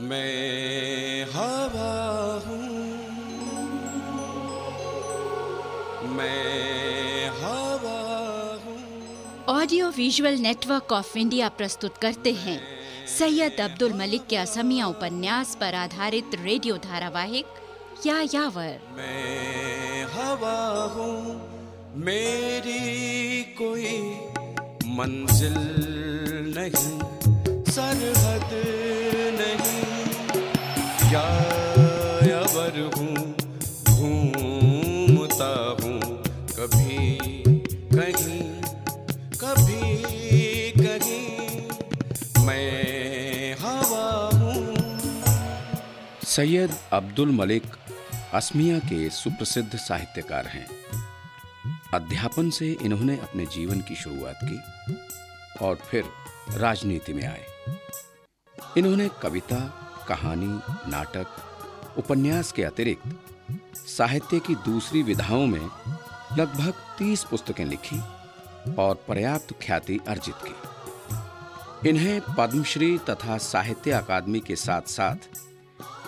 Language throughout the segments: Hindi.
मैं हवा हूँ, मैं हवा हूँ। Audio visual network of India प्रस्तुत करते हैं सैयद अब्दुल मलिक के असमिया उपन्यास पर आधारित रेडियो धारावाहिक यायावर। मैं हवा हूँ, मेरी कोई मंजिल नहीं, सरहद नहीं, यायावर हूँ, घूमता हूँ कभी कहीं, कभी कहीं, मैं हवा हूँ। सैयद अब्दुल मलिक असमिया के सुप्रसिद्ध साहित्यकार हैं। अध्यापन से इन्होंने अपने जीवन की शुरुआत की और फिर राजनीति में आए। इन्होंने कविता, कहानी, नाटक, उपन्यास के अतिरिक्त साहित्य की दूसरी विधाओं में लगभग 30 पुस्तकें लिखी और पर्याप्त ख्याति अर्जित की। इन्हें पद्मश्री तथा साहित्य अकादमी के साथ साथ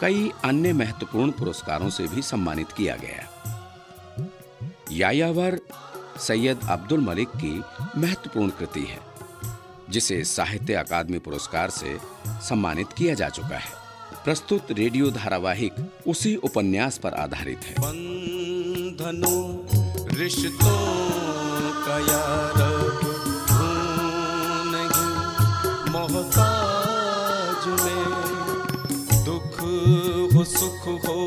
कई अन्य महत्वपूर्ण पुरस्कारों से भी सम्मानित किया गया। यायावर सैयद अब्दुल मलिक की महत्वपूर्ण कृति है, जिसे साहित्य अकादमी पुरस्कार से सम्मानित किया जा चुका है। प्रस्तुत रेडियो धारावाहिक उसी उपन्यास पर आधारित है। बंधनों रिश्तों का यार हूँ नहीं, मोहताज में, दुख हो सुख हो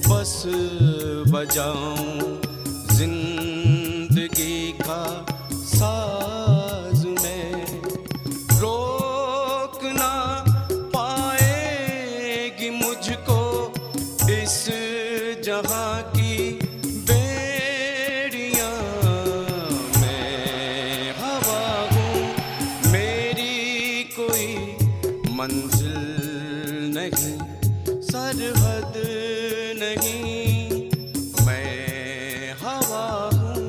बस बजाऊं जिंदगी का साज में, रोक ना पाएगी मुझको इस जहां की बेड़ियां। मैं हवा हूँ, मेरी कोई मंजिल नहीं, सरहद नहीं, मैं हवा हूँ।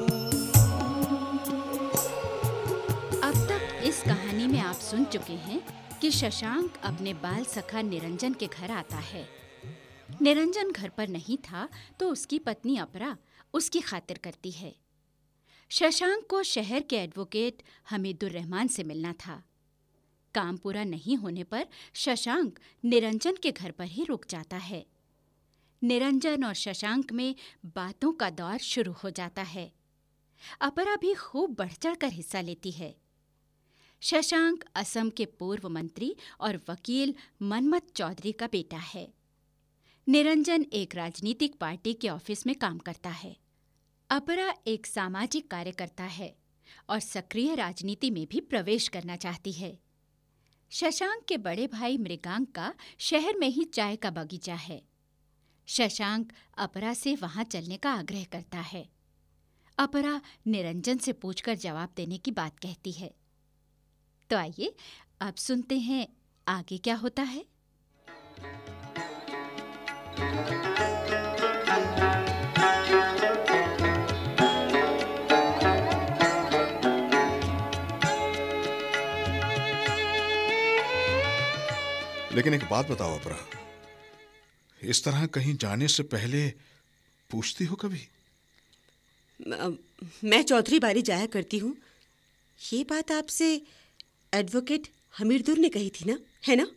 अब तक इस कहानी में आप सुन चुके हैं कि शशांक अपने बाल सखा निरंजन के घर आता है। निरंजन घर पर नहीं था तो उसकी पत्नी अपरा उसकी खातिर करती है। शशांक को शहर के एडवोकेट हमीदुर रहमान से मिलना था। काम पूरा नहीं होने पर शशांक निरंजन के घर पर ही रुक जाता है। निरंजन और शशांक में बातों का दौर शुरू हो जाता है। अपरा भी खूब बढ़-चढ़ कर हिस्सा लेती है। शशांक असम के पूर्व मंत्री और वकील मनमत चौधरी का बेटा है। निरंजन एक राजनीतिक पार्टी के ऑफिस में काम करता है। अपरा एक सामाजिक कार्यकर्ता है और सक्रिय राजनीति में भी प्रवेश करना चाहती है। शशांक के बड़े भाई मृगांक का शहर में ही चाय का बगीचा है। शशांक अपरा से वहां चलने का आग्रह करता है। अपरा निरंजन से पूछकर जवाब देने की बात कहती है। तो आइए अब सुनते हैं आगे क्या होता है। लेकिन एक बात बताओ अपरा, इस तरह कहीं जाने से पहले पूछती हो कभी? मैं चौधरी बारी जाया करती हूँ। ये बात आपसे एडवोकेट हमीदुर ने कही थी ना, है ना?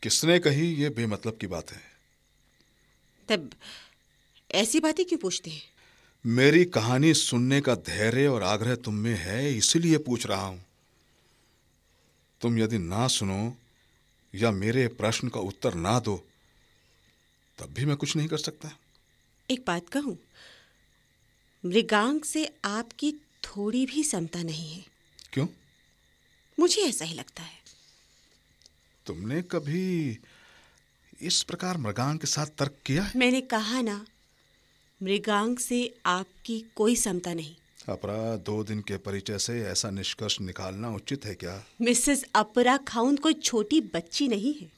किसने कही, ये बेमतलब की बात है। तब ऐसी बातें क्यों पूछते हैं? मेरी कहानी सुनने का धैर्य और आग्रह तुम में है, इसीलिए पूछ रहा हूं। तुम यदि ना सुनो या मेरे प्रश्न का उत्तर ना दो तब भी मैं कुछ नहीं कर सकता। एक बात कहूं, मृगांक से आपकी थोड़ी भी समता नहीं है। क्यों? मुझे ऐसा ही लगता है। तुमने कभी इस प्रकार मृगांक के साथ तर्क किया है? मैंने कहा ना, मृगांक से आपकी कोई समता नहीं। अपरा, 2 दिन के परिचय से ऐसा निष्कर्ष निकालना उचित है क्या? मिसेस अपरा खाउन कोई छोटी बच्ची नहीं है।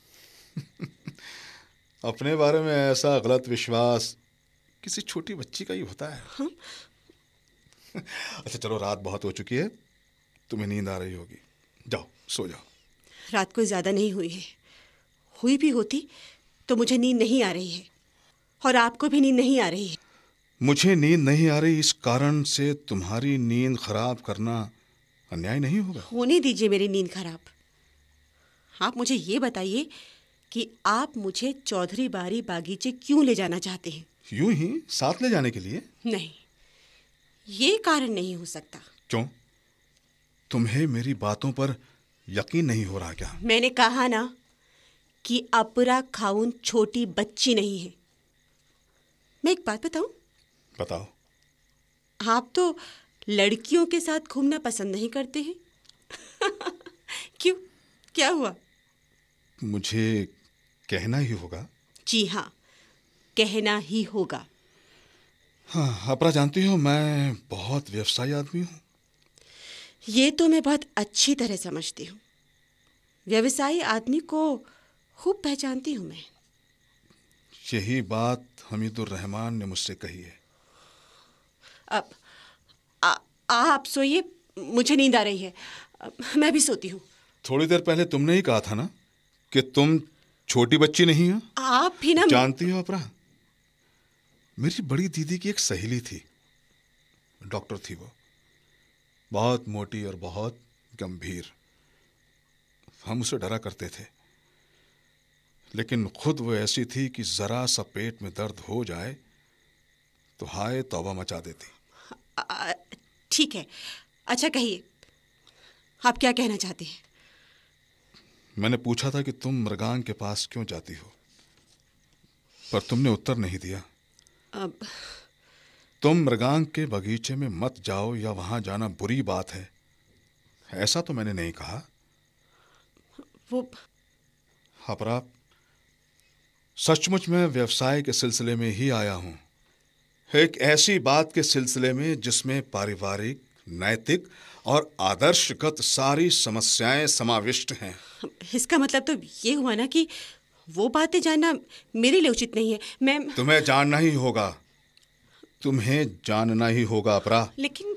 अपने बारे में ऐसा गलत विश्वास किसी छोटी बच्ची का ही होता है। हाँ? अच्छा चलो, रात बहुत हो चुकी है, तुम्हें नींद आ रही होगी, जाओ सो जाओ। रात कोई ज्यादा नहीं हुई है, हुई भी होती तो मुझे नींद नहीं आ रही है, और आपको भी नींद नहीं आ रही है। मुझे नींद नहीं आ रही, इस कारण से तुम्हारी नींद खराब करना अन्याय नहीं होगा? होने दीजिए मेरी नींद खराब। आप मुझे ये बताइए कि आप मुझे चौधरी बारी बागीचे क्यों ले जाना चाहते हैं? यूं ही साथ ले जाने के लिए? नहीं, ये कारण नहीं हो सकता। क्यों? तुम्हें मेरी बातों पर यकीन नहीं हो रहा क्या? मैंने कहा ना कि अपरा खाउन छोटी बच्ची नहीं है। मैं एक बात बताऊं? बताओ। आप तो लड़कियों के साथ घूमना पसंद नहीं करते हैं। क्यों, क्या हुआ? मुझे कहना ही होगा। जी हाँ, कहना ही होगा। हाँ, अपरा जानती हो मैं बहुत व्यवसायी आदमी हूँ। ये तो मैं बहुत अच्छी तरह समझती हूँ। व्यवसायी आदमी को खूब पहचानती हूँ मैं। यही बात हमीदुर रहमान ने मुझसे कही है। अब आप सोइए, मुझे नींद आ रही है। मैं भी सोती हूँ। थोड़ी देर पहले तुमने ही कहा था ना कि तुम छोटी बच्ची नहीं हो। आप भी ना। जानती हो अपरा, मेरी बड़ी दीदी की एक सहेली थी, डॉक्टर थी वो, बहुत मोटी और बहुत गंभीर। हम उसे डरा करते थे, लेकिन खुद वो ऐसी थी कि जरा सा पेट में दर्द हो जाए तो हाय तौबा मचा देती। ठीक है, अच्छा कहिए, आप क्या कहना चाहते हैं? मैंने पूछा था कि तुम मृगांक के पास क्यों जाती हो, पर तुमने उत्तर नहीं दिया। अब तुम मृगांक के बगीचे में मत जाओ या वहां जाना बुरी बात है, ऐसा तो मैंने नहीं कहा। वो अपरा, सचमुच मैं व्यवसाय के सिलसिले में ही आया हूं, एक ऐसी बात के सिलसिले में जिसमें पारिवारिक, नैतिक और आदर्शगत सारी समस्याएं समाविष्ट हैं। इसका मतलब तो ये हुआ ना कि वो बातें जानना मेरे लिए उचित नहीं है। मैं तुम्हें जानना ही होगा, तुम्हें जानना ही होगा अपरा। लेकिन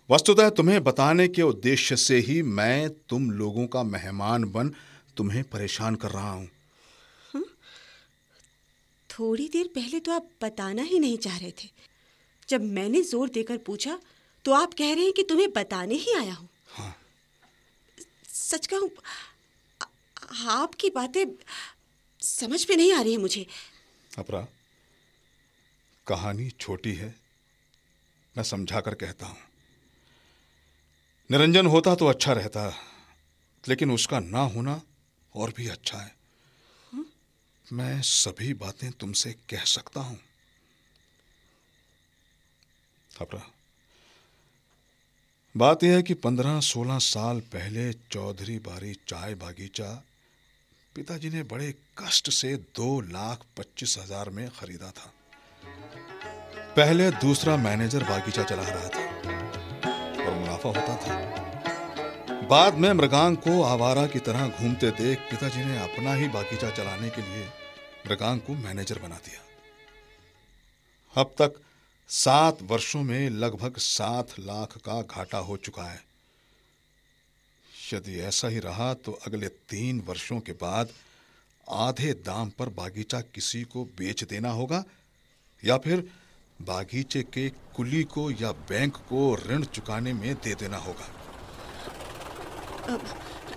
वस्तुतः तुम्हें बताने के उद्देश्य से ही मैं तुम लोगों का मेहमान बन तुम्हें परेशान कर रहा हूं। थोड़ी देर पहले तो आप बताना ही नहीं चाह रहे थे। जब मैंने जोर देकर पूछा तो आप कह रहे हैं कि तुम्हें बताने ही आया हूं। हाँ। सच कहूं, आपकी बातें समझ में नहीं आ रही है मुझे। अपरा, कहानी छोटी है, मैं समझा कर कहता हूं। निरंजन होता तो अच्छा रहता, लेकिन उसका ना होना और भी अच्छा है। मैं सभी बातें तुमसे कह सकता हूं। अपरा, बात यह है कि 15-16 साल पहले चौधरी बारी चाय बागीचा पिताजी ने बड़े कष्ट से 2,25,000 में खरीदा था। पहले दूसरा मैनेजर बागीचा चला रहा था और मुनाफा होता था। बाद में मृगांक को आवारा की तरह घूमते देख पिताजी ने अपना ही बागीचा चलाने के लिए मृगांक को मैनेजर बना दिया। अब तक 7 वर्षों में लगभग 7 लाख का घाटा हो चुका है। यदि ऐसा ही रहा तो अगले 3 वर्षों के बाद आधे दाम पर बागीचा किसी को बेच देना होगा, या फिर बागीचे के कुली को या बैंक को ऋण चुकाने में दे देना होगा।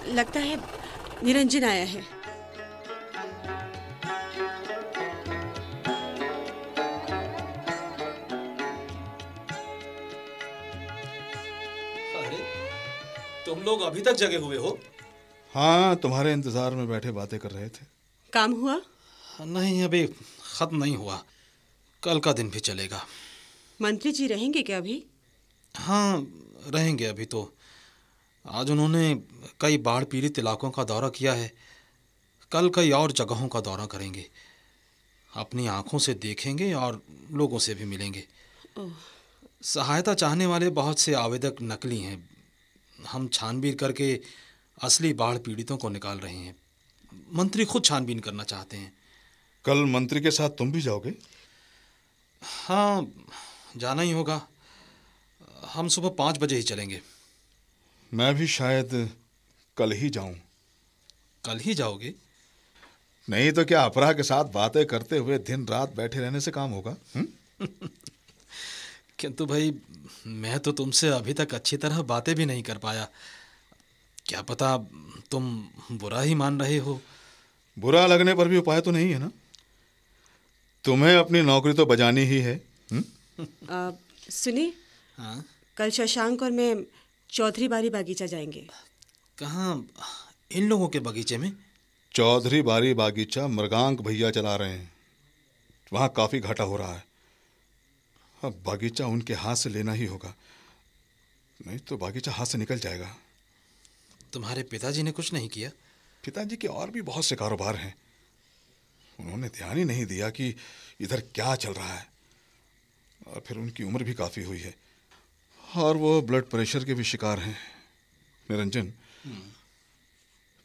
लगता है निरंजन आया है। अरे, तुम लोग अभी तक जगे हुए हो? हाँ, तुम्हारे इंतजार में बैठे बातें कर रहे थे। काम हुआ? नहीं, अभी खत्म नहीं हुआ, कल का दिन भी चलेगा। मंत्री जी रहेंगे क्या अभी? हाँ, रहेंगे अभी तो। आज उन्होंने कई बाढ़ पीड़ित इलाकों का दौरा किया है, कल कई और जगहों का दौरा करेंगे। अपनी आंखों से देखेंगे और लोगों से भी मिलेंगे। सहायता चाहने वाले बहुत से आवेदक नकली हैं, हम छानबीन करके असली बाढ़ पीड़ितों को निकाल रहे हैं। मंत्री खुद छानबीन करना चाहते हैं। कल मंत्री के साथ तुम भी जाओगे? हाँ, जाना ही होगा। हम सुबह 5 बजे ही चलेंगे। मैं भी शायद कल ही जाऊं। कल ही जाओगे? नहीं तो क्या अपरा के साथ बातें करते हुए दिन रात बैठे रहने से काम होगा? किंतु भाई, मैं तो तुमसे अभी तक अच्छी तरह बातें भी नहीं कर पाया। क्या पता तुम बुरा ही मान रहे हो। बुरा लगने पर भी उपाय तो नहीं है ना? तुम्हें अपनी नौकरी तो बजानी ही है। सुनिए, हाँ? कल शशांक और मैं चौधरी बारी बागीचा जाएंगे। कहाँ? इन लोगों के बगीचे में? चौधरी बारी बागीचा मृगांक भैया चला रहे हैं। वहाँ काफी घाटा हो रहा है। अब बागीचा उनके हाथ से लेना ही होगा, नहीं तो बागीचा हाथ से निकल जाएगा। तुम्हारे पिताजी ने कुछ नहीं किया? पिताजी के और भी बहुत से कारोबार हैं। उन्होंने ध्यान ही नहीं दिया कि इधर क्या चल रहा है। और फिर उनकी उम्र भी काफी हुई है और वो ब्लड प्रेशर के भी शिकार हैं। निरंजन,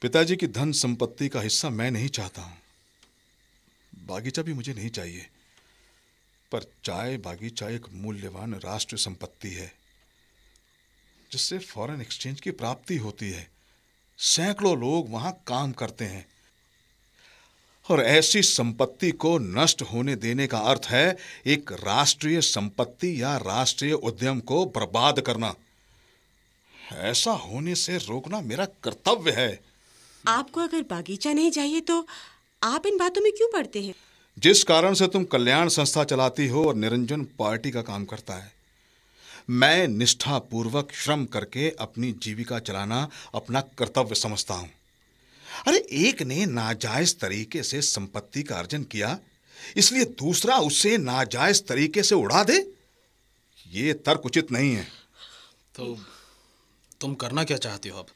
पिताजी की धन संपत्ति का हिस्सा मैं नहीं चाहता हूं। बागीचा भी मुझे नहीं चाहिए, पर चाय बागीचा एक मूल्यवान राष्ट्रीय संपत्ति है जिससे फॉरेन एक्सचेंज की प्राप्ति होती है। सैकड़ों लोग वहां काम करते हैं और ऐसी संपत्ति को नष्ट होने देने का अर्थ है एक राष्ट्रीय संपत्ति या राष्ट्रीय उद्यम को बर्बाद करना। ऐसा होने से रोकना मेरा कर्तव्य है। आपको अगर बागीचा नहीं चाहिए तो आप इन बातों में क्यों पड़ते हैं? जिस कारण से तुम कल्याण संस्था चलाती हो और निरंजन पार्टी का काम करता है, मैं निष्ठापूर्वक श्रम करके अपनी जीविका चलाना अपना कर्तव्य समझता हूं। अरे, एक ने नाजायज तरीके से संपत्ति का अर्जन किया, इसलिए दूसरा उसे नाजायज तरीके से उड़ा दे, ये तर्क उचित नहीं है। तो तुम करना क्या चाहते हो अब?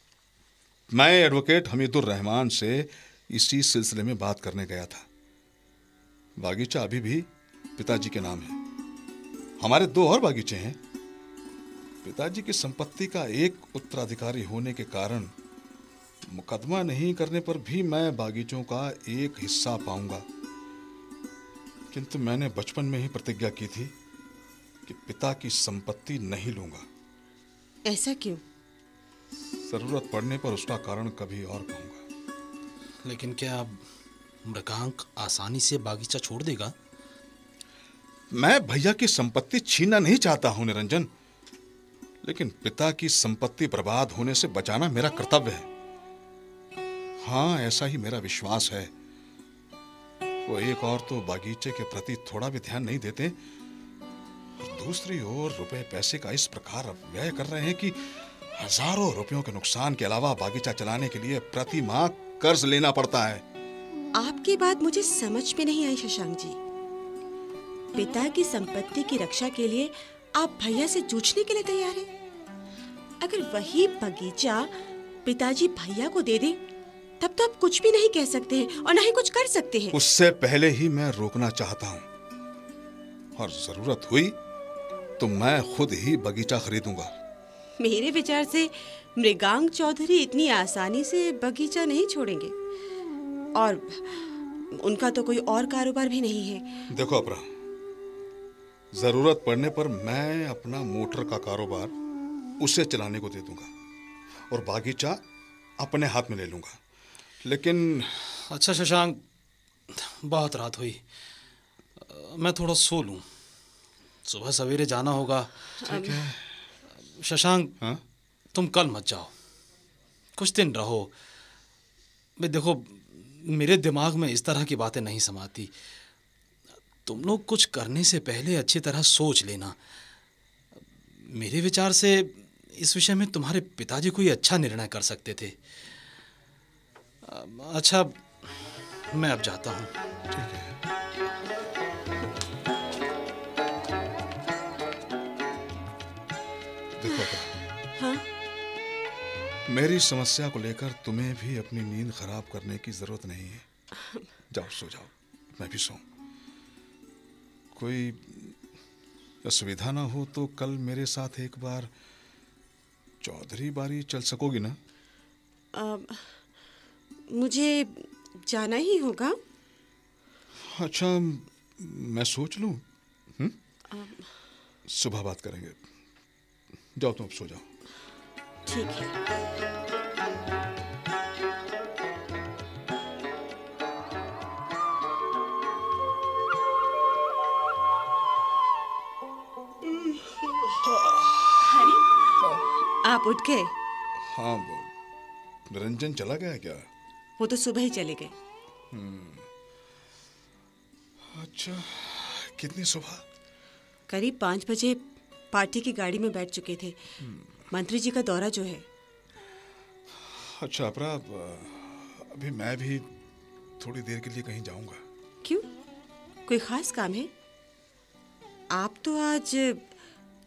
मैं एडवोकेट हमीदुर रहमान से इसी सिलसिले में बात करने गया था। बागीचा अभी भी पिताजी के नाम है। हमारे 2 और बागीचे हैं। पिताजी की संपत्ति का एक उत्तराधिकारी होने के कारण मुकदमा नहीं करने पर भी मैं बागीचों का एक हिस्सा पाऊंगा। किंतु मैंने बचपन में ही प्रतिज्ञा की थी कि पिता की संपत्ति नहीं लूंगा। ऐसा क्यों? जरूरत पड़ने पर उसका कारण कभी और कहूंगा। लेकिन क्या मृगांक आसानी से बागीचा छोड़ देगा? मैं भैया की संपत्ति छीनना नहीं चाहता हूं निरंजन, लेकिन पिता की संपत्ति बर्बाद होने से बचाना मेरा कर्तव्य है। हाँ, ऐसा ही मेरा विश्वास है। वो एक और तो बागीचे के प्रति थोड़ा भी ध्यान नहीं देते, और दूसरी ओर रुपए पैसे का इस प्रकार व्यय कर रहे हैं कि हजारों रुपयों के नुकसान के अलावा बागीचा चलाने के लिए प्रति माह कर्ज लेना पड़ता है। आपकी बात मुझे समझ में नहीं आई शशांक जी। पिता की संपत्ति की रक्षा के लिए आप भैया से जूझने के लिए तैयार हैं। अगर वही बगीचा पिताजी भैया को दे दे तब तो आप कुछ भी नहीं कह सकते हैं और ना ही कुछ कर सकते हैं। उससे पहले ही मैं रोकना चाहता हूं, और जरूरत हुई तो मैं खुद ही बगीचा खरीदूंगा। मेरे विचार से मृगांक चौधरी इतनी आसानी से बगीचा नहीं छोड़ेंगे, और उनका तो कोई और कारोबार भी नहीं है। देखो अपरा, जरूरत पड़ने पर मैं अपना मोटर का कारोबार उसे चलाने को दे दूंगा और बागीचा अपने हाथ में ले लूंगा। लेकिन अच्छा शशांक, बहुत रात हुई, मैं थोड़ा सो लूं, सुबह सवेरे जाना होगा। ठीक है शशांक, हाँ? तुम कल मत जाओ, कुछ दिन रहो। भाई देखो, मेरे दिमाग में इस तरह की बातें नहीं समाती। तुम लोग कुछ करने से पहले अच्छी तरह सोच लेना। मेरे विचार से इस विषय में तुम्हारे पिताजी कोई अच्छा निर्णय कर सकते थे। अच्छा, मैं अब जाता हूँ। ठीक है। देखो अपरा, हाँ? मेरी समस्या को लेकर तुम्हें भी अपनी नींद खराब करने की जरूरत नहीं है। जाओ, सो जाओ, मैं भी सोऊं। कोई असुविधा ना हो तो कल मेरे साथ एक बार चौधरी बारी चल सकोगी ना? मुझे जाना ही होगा। अच्छा, मैं सोच लूं। सुबह बात करेंगे। जाओ, तुम अब सो जाओ। ठीक है। उठ गए? हाँ, निरंजन चला गया क्या? वो तो सुबह ही चले गए। अच्छा, कितनी सुबह? करीब 5 बजे पार्टी की गाड़ी में बैठ चुके थे। मंत्री जी का दौरा जो है। अच्छा अपरा, अभी मैं भी थोड़ी देर के लिए कहीं जाऊंगा। क्यों? कोई खास काम है? आप तो आज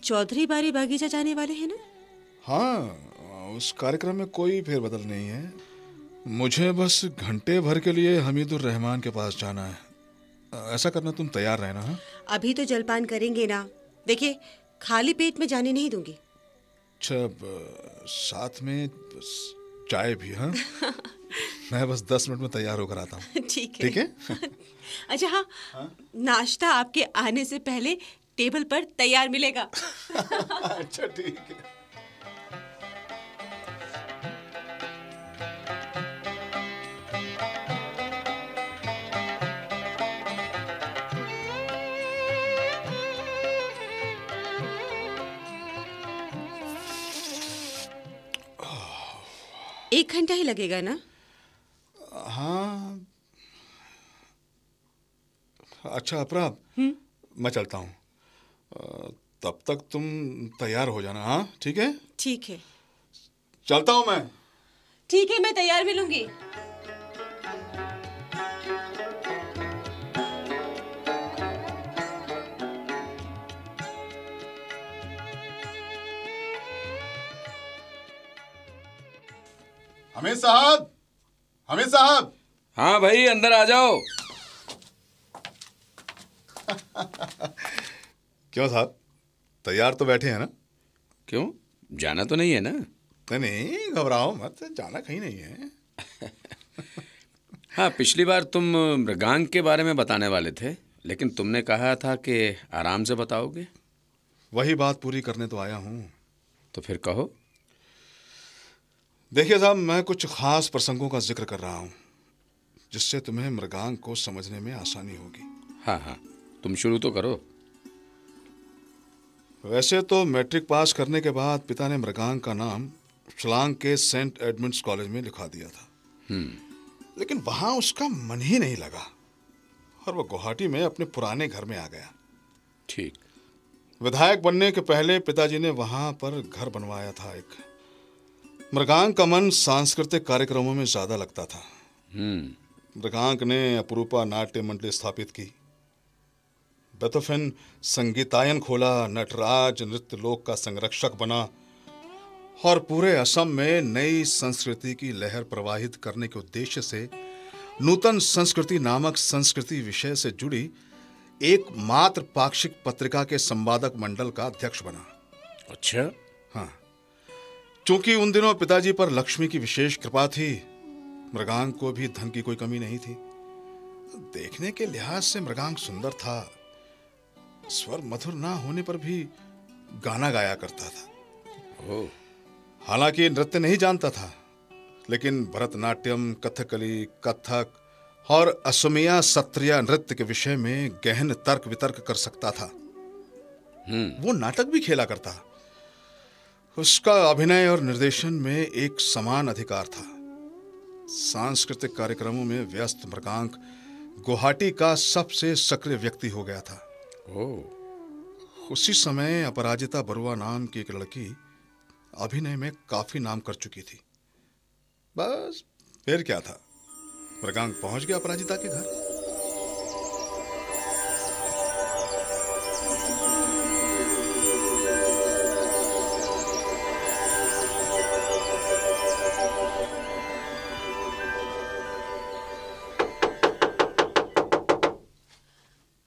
चौधरी बारी बागीचा जाने वाले हैं ना? हाँ, उस कार्यक्रम में कोई फेरबदल नहीं है। मुझे बस घंटे भर के लिए हमीदुर रहमान के पास जाना है। ऐसा करना तुम तैयार रहना। हाँ, अभी तो जलपान करेंगे ना। देखिए, खाली पेट में जाने नहीं दूंगी। अच्छा, साथ में चाय भी? हाँ मैं बस 10 मिनट में तैयार होकर आता हूँ। ठीक है। ठीक है। अच्छा हाँ, नाश्ता आपके आने से पहले टेबल पर तैयार मिलेगा। अच्छा ठीक है। एक घंटा ही लगेगा ना? हाँ, अच्छा अपरा, मैं चलता हूँ। तब तक तुम तैयार हो जाना। हाँ ठीक है। ठीक है। चलता हूँ मैं। ठीक है, मैं तैयार मिलूंगी। हमीद साहब, हमीद साहब। हाँ भाई, अंदर आ जाओ। क्यों साहब, तैयार तो बैठे हैं ना? क्यों, जाना तो नहीं है ना? नहीं, घबराओ मत, जाना कहीं नहीं है। हाँ, पिछली बार तुम मृगांक के बारे में बताने वाले थे, लेकिन तुमने कहा था कि आराम से बताओगे। वही बात पूरी करने तो आया हूँ। तो फिर कहो। देखिए साहब, मैं कुछ खास प्रसंगों का जिक्र कर रहा हूँ जिससे तुम्हें मृगांक को समझने में आसानी होगी। हाँ हाँ, तुम शुरू तो करो। वैसे तो मैट्रिक पास करने के बाद पिता ने मृगांक का नाम शिलांग के सेंट एडमंड्स कॉलेज में लिखा दिया था। लेकिन वहां उसका मन ही नहीं लगा और वो गुवाहाटी में अपने पुराने घर में आ गया। ठीक। विधायक बनने के पहले पिताजी ने वहां पर घर बनवाया था एक। मृगांक का मन सांस्कृतिक कार्यक्रमों में ज्यादा लगता था। मृगांक ने अपरूपा नाट्य मंडली स्थापित की, बेथोवेन संगीतायन खोला, नटराज नृत्य लोक का संरक्षक बना और पूरे असम में नई संस्कृति की लहर प्रवाहित करने के उद्देश्य से नूतन संस्कृति नामक संस्कृति विषय से जुड़ी एकमात्र पाक्षिक पत्रिका के संपादक मंडल का अध्यक्ष बना। अच्छा। हाँ, चूंकि उन दिनों पिताजी पर लक्ष्मी की विशेष कृपा थी, मृगांक को भी धन की कोई कमी नहीं थी। देखने के लिहाज से मृगांक सुंदर था। स्वर मधुर ना होने पर भी गाना गाया करता था। हालांकि नृत्य नहीं जानता था, लेकिन भरतनाट्यम, कथकली, कथक और असमिया सत्रिया नृत्य के विषय में गहन तर्क वितर्क कर सकता था। वो नाटक भी खेला करता। उसका अभिनय और निर्देशन में एक समान अधिकार था। सांस्कृतिक कार्यक्रमों में व्यस्त मृगांक गुवाहाटी का सबसे सक्रिय व्यक्ति हो गया था। उसी समय अपराजिता बरुआ नाम की एक लड़की अभिनय में काफी नाम कर चुकी थी। बस फिर क्या था, मृगांक पहुंच गया अपराजिता के घर।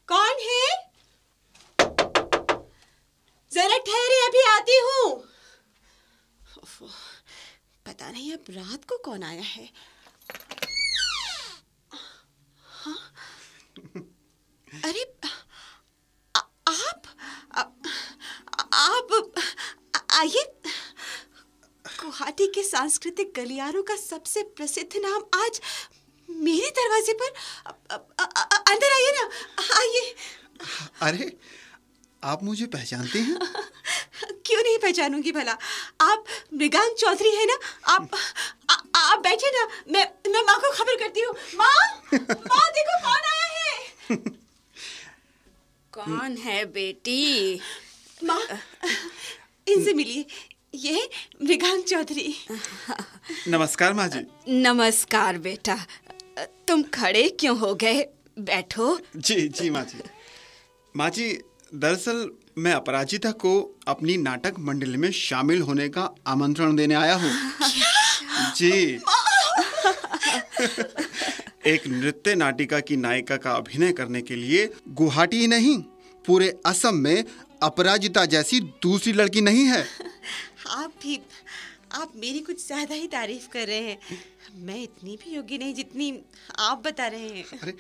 कौन है? जरा ठहरे, अभी आती हूँ। पता नहीं अब रात को कौन आया है। हाँ? अरे आप आइए। गुवाहाटी के सांस्कृतिक गलियारों का सबसे प्रसिद्ध नाम आज मेरे दरवाजे पर। अंदर आइए ना, आइए। अरे आप मुझे पहचानते हैं? क्यों नहीं पहचानूंगी भला। आप मृगांक चौधरी है ना? आप बैठे ना, मैं माँ को खबर करती हूँ। माँ देखो कौन आया है। कौन है बेटी? माँ इनसे मिलिए, ये मृगांक चौधरी। नमस्कार माँ जी। नमस्कार बेटा, तुम खड़े क्यों हो गए? बैठो। जी माँ जी। माँ जी, दरअसल मैं अपराजिता को अपनी नाटक मंडली में शामिल होने का आमंत्रण देने आया हूँ। जी। एक नृत्य नाटिका की नायिका का अभिनय करने के लिए गुवाहाटी ही नहीं, पूरे असम में अपराजिता जैसी दूसरी लड़की नहीं है। आप मेरी कुछ ज्यादा ही तारीफ कर रहे हैं। मैं इतनी भी योग्य नहीं जितनी आप बता रहे हैं।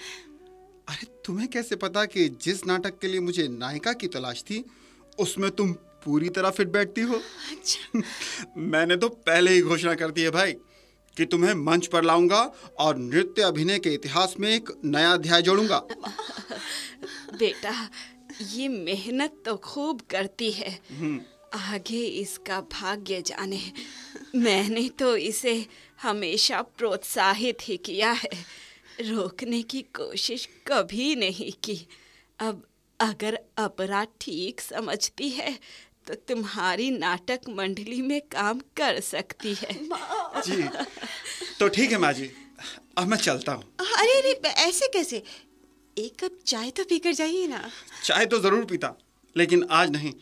अरे तुम्हें कैसे पता कि जिस नाटक के लिए मुझे नायिका की तलाश थी उसमें तुम पूरी तरह फिट बैठती हो? अच्छा। मैंने तो पहले ही घोषणा कर दी है भाई कि तुम्हें मंच पर लाऊंगा और नृत्य अभिनय के इतिहास में एक नया अध्याय जोड़ूंगा। बेटा, ये मेहनत तो खूब करती है, आगे इसका भाग्य जाने। मैंने तो इसे हमेशा प्रोत्साहित ही किया है, रोकने की कोशिश कभी नहीं की। अब अगर अपरा ठीक समझती है तो तुम्हारी नाटक मंडली में काम कर सकती है। जी तो ठीक है माँ जी, अब मैं चलता हूँ। अरे ऐसे कैसे? एक कप चाय तो पीकर जाइए ना। चाय तो जरूर पीता, लेकिन आज नहीं।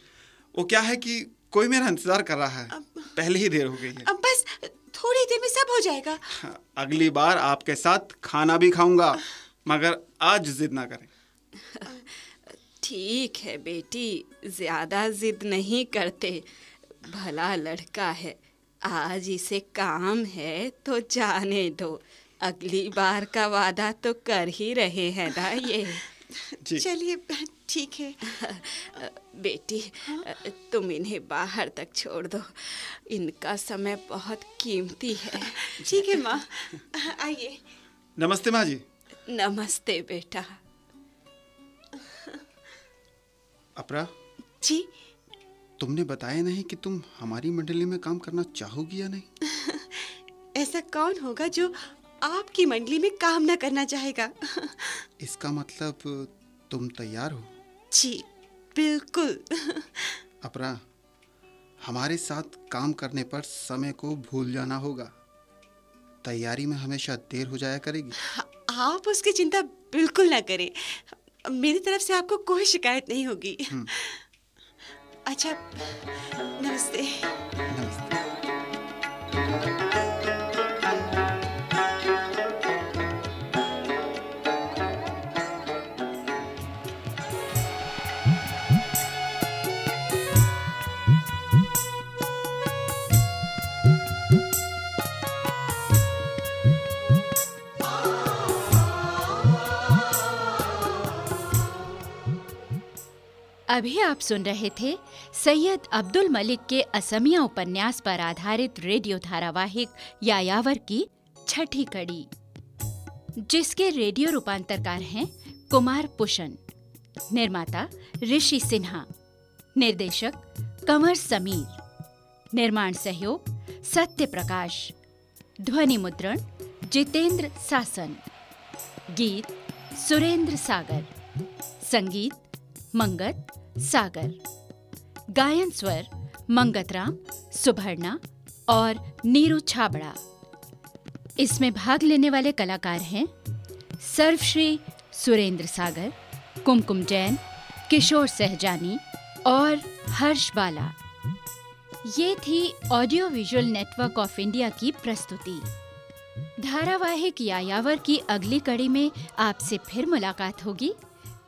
वो क्या है कि कोई मेरा इंतजार कर रहा है, पहले ही देर हो गई है। अब बस थोड़ी देर में सब हो जाएगा। अगली बार आपके साथ खाना भी खाऊंगा, मगर आज जिद ना करें। ठीक है बेटी, ज्यादा जिद नहीं करते। भला लड़का है, आज इसे काम है तो जाने दो। अगली बार का वादा तो कर ही रहे हैं ना ये। चलिए ठीक है। बेटी, तुम इन्हें बाहर तक छोड़ दो, इनका समय बहुत कीमती है। ठीक है माँ, आइए। नमस्ते माँ जी। नमस्ते बेटा। अपरा जी, तुमने बताया नहीं कि तुम हमारी मंडली में काम करना चाहोगी या नहीं? ऐसा कौन होगा जो आपकी मंडली में काम न करना चाहेगा? इसका मतलब तुम तैयार हो? जी बिल्कुल। अपरा, हमारे साथ काम करने पर समय को भूल जाना होगा। तैयारी में हमेशा देर हो जाया करेगी। आप उसकी चिंता बिल्कुल ना करें, मेरी तरफ से आपको कोई शिकायत नहीं होगी। अच्छा, नमस्ते। नमस्ते। अभी आप सुन रहे थे सैयद अब्दुल मलिक के असमिया उपन्यास पर आधारित रेडियो धारावाहिक यायावर की छठी कड़ी, जिसके रेडियो रूपांतरकार हैं कुमार पुशन, निर्माता ऋषि सिन्हा, निर्देशक कंवर समीर, निर्माण सहयोग सत्य प्रकाश, ध्वनि मुद्रण जितेंद्र सासन, गीत सुरेंद्र सागर, संगीत मंगत सागर, गायन स्वर मंगतराम, सुभर्णा और नीरू छाबड़ा। इसमें भाग लेने वाले कलाकार हैं सर्वश्री सुरेंद्र सागर, कुमकुम जैन, किशोर सहजानी और हर्ष बाला। ये थी audio visual network of India की प्रस्तुति। धारावाहिक यायावर की अगली कड़ी में आपसे फिर मुलाकात होगी।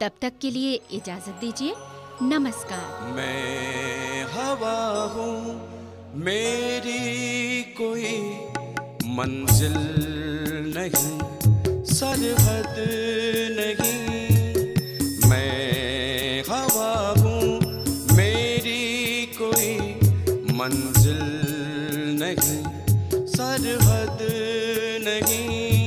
तब तक के लिए इजाजत दीजिए। नमस्कार। मैं हवा हूँ, मेरी कोई मंजिल नहीं, सरहद नहीं। मैं हवा हूँ, मेरी कोई मंजिल नहीं, सरहद नहीं।